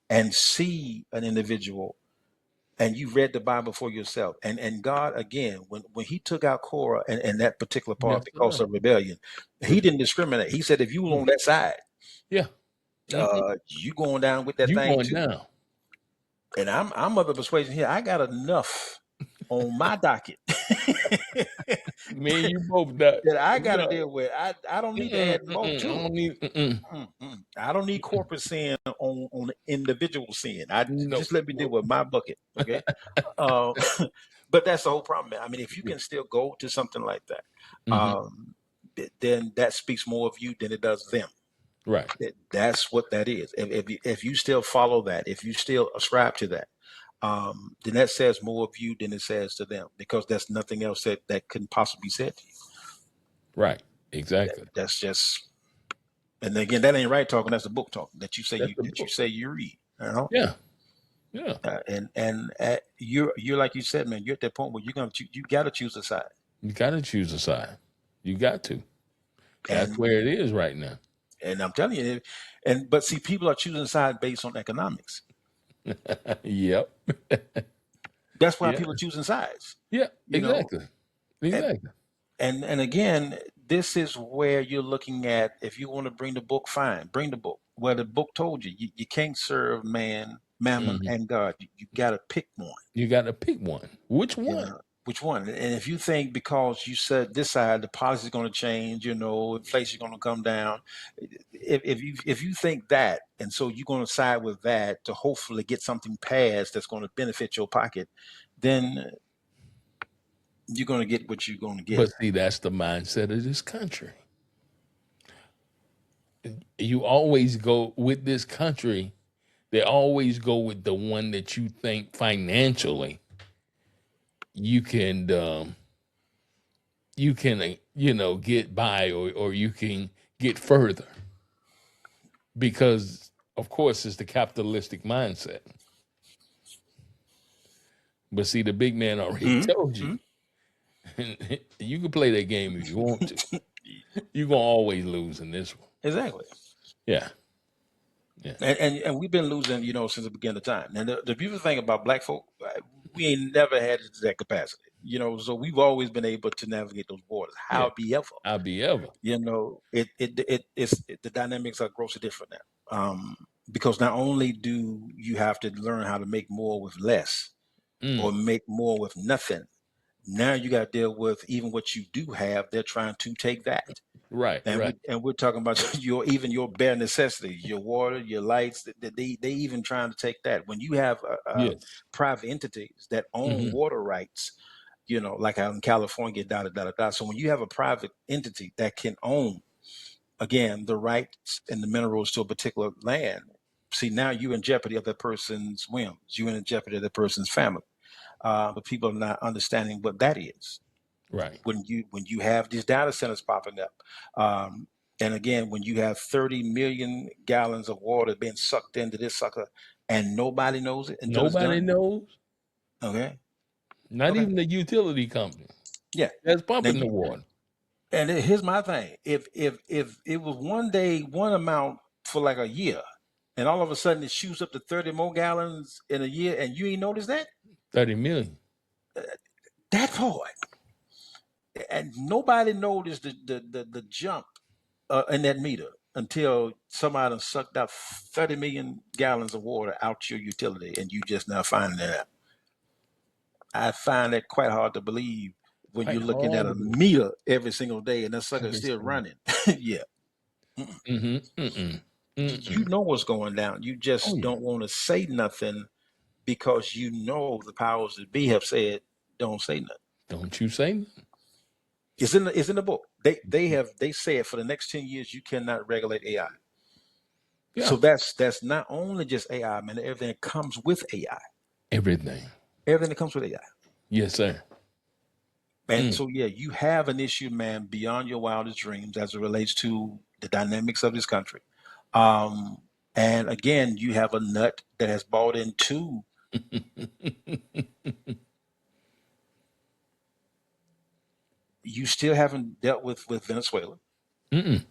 and see an individual and you read the Bible for yourself. And God, again, when he took out Korah and that particular part Yes, because sir. of rebellion, he didn't discriminate. He said, if you were on that side, Yeah. you going down with that You thing going too. down. And I'm of the persuasion here, I got enough on my docket Me and you both died. that I got to No. deal with. I don't need to add more I to it. don't need. I don't need corporate sin on individual sin. I No. just let me deal with my bucket, okay? Uh, but that's the whole problem, man. I mean, if you can still go to something like that, then that speaks more of you than it does them. Right. That's what that is. If you still follow that, if you still ascribe to that, then that says more of you than it says to them, because there's nothing else that can possibly be said to you. Right. Exactly. That's just, and again, that ain't right talking. That's the book talking that you say That's the that you book. say you read. You know? Yeah. Yeah. And you're like you said, man. You're at that point where you got to choose a side. You got to choose a side. You got to. That's And where it is right now. I'm telling you, but see, people are choosing a side based on economics. Yep. That's why Yeah. people are choosing sides. Yeah. You know, Exactly. Exactly. and again, this is where you're looking at. If you want to bring the book, fine, bring the book. Well, the book told you can't serve mammon, and God. You got to pick one. You got to pick one. Which You one? know, which one? And if you think because you said this side, the policy is going to change, inflation is going to come down. If you think that, and so you're going to side with that to hopefully get something passed that's going to benefit your pocket, then you're going to get what you're going to get. But see, that's the mindset of this country. You always go with this country. They always go with the one that you think financially you can get by, or you can get further, because of course it's the capitalistic mindset. But see, the big man already told you, you can play that game if you want to. You're gonna always lose in this one. Exactly. Yeah. And we've been losing, since the beginning of time. And the beautiful thing about black folk, we ain't never had that capacity, so we've always been able to navigate those borders. Yeah. However, I'll be ever. it's the dynamics are grossly different now. Because not only do you have to learn how to make more with less or make more with nothing, now you got to deal with even what you do have. They're trying to take that. Right. We're talking about your bare necessities, your water, your lights. They even trying to take that. When you have Yes. private entities that own water rights, like out in California, da da da da da. So when you have a private entity that can own, again, the rights and the minerals to a particular land, see, now you're in jeopardy of that person's whims. You're in jeopardy of that person's family. But people are not understanding what that is. Right. When you have these data centers popping up, and again, when you have 30 million gallons of water being sucked into this sucker, and nobody knows it until it's Nobody done. knows. Okay. Not Okay. even the utility company Yeah. that's pumping Now the water. And here's my thing: if it was one day one amount for like a year, and all of a sudden it shoots up to 30 more gallons in a year, and you ain't noticed that, 30 million. that part, and nobody noticed the jump in that meter until somebody done sucked out 30 million gallons of water out your utility, and you just now finding that out. I find that quite hard to believe when Quite you're looking at hard a to believe. meter every single day, and that sucker is Every still single. running. Yeah. You Mm-mm. know what's going down. You Oh just yeah. don't want to say nothing because you know the powers that be have said don't say nothing. Don't you say nothing. It's in the book. They said for the next 10 years you cannot regulate AI. Yeah. So that's not only just AI, man, everything that comes with AI. Everything. Everything that comes with AI. Yes, sir. And so yeah, you have an issue, man, beyond your wildest dreams as it relates to the dynamics of this country. And again, you have a nut that has bought into you still haven't dealt with Venezuela. Mm-mm.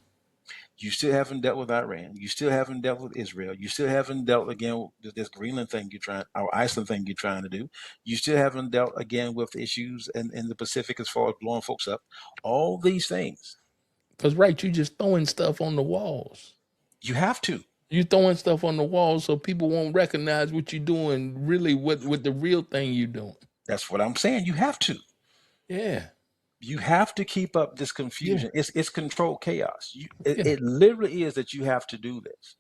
You still haven't dealt with Iran. You still haven't dealt with Israel. You still haven't dealt again with this Greenland thing or Iceland thing you're trying to do. You still haven't dealt again with issues in the Pacific as far as blowing folks up. All these things. Because, right, you just throwing stuff on the walls. You have to. You're throwing stuff on the walls so people won't recognize what you're doing, really what the real thing you're doing. That's what I'm saying. You have to. Yeah. You have to keep up this confusion. Yeah. It's controlled chaos. It literally is that you have to do this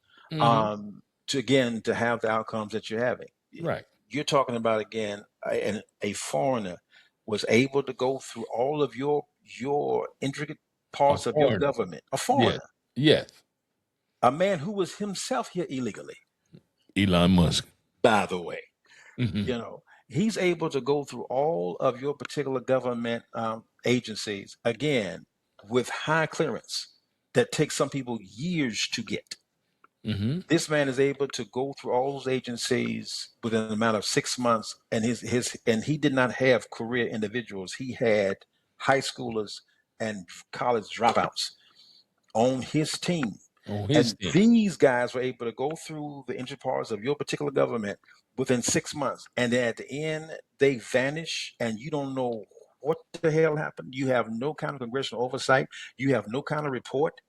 to have the outcomes that you're having. Right. You're talking about, again, a foreigner was able to go through all of your intricate parts of your government. A foreigner. Yes. A man who was himself here illegally. Elon Musk. By the way. You know, he's able to go through all of your particular government agencies, again, with high clearance that takes some people years to get. This man is able to go through all those agencies within an amount of 6 months, and he did not have career individuals. He had high schoolers and college dropouts on his team. These guys were able to go through the intricate parts of your particular government within 6 months, and then at the end they vanish, and you don't know what the hell happened. You have no kind of congressional oversight. You have no kind of report.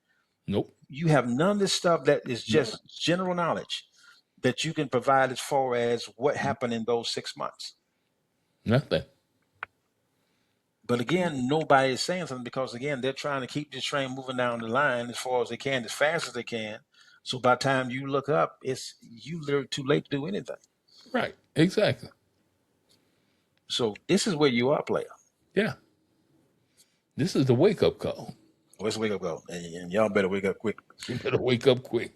Nope. You have none of this stuff that is just general knowledge that you can provide as far as what happened in those 6 months. Nothing. But again, nobody is saying something because, again, they're trying to keep this train moving down the line as far as they can, as fast as they can. So by the time you look up, it's you literally too late to do anything. Right. Exactly. So this is where you are, player. Yeah. This is the wake-up call. Let's wake up, go. And y'all better wake up quick. You better wake up quick.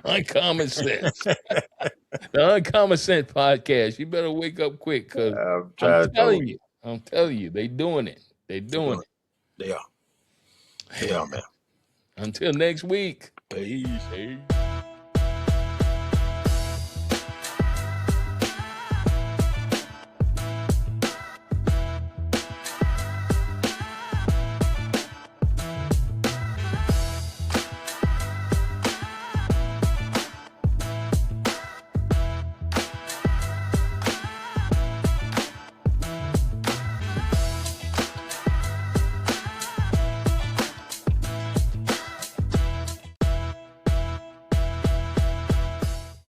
Uncommon Sense. The Uncommon Sense podcast. You better wake up quick, because I'm telling you, they doing it. They doing it. They are. They are, man. Until next week. Peace. Peace.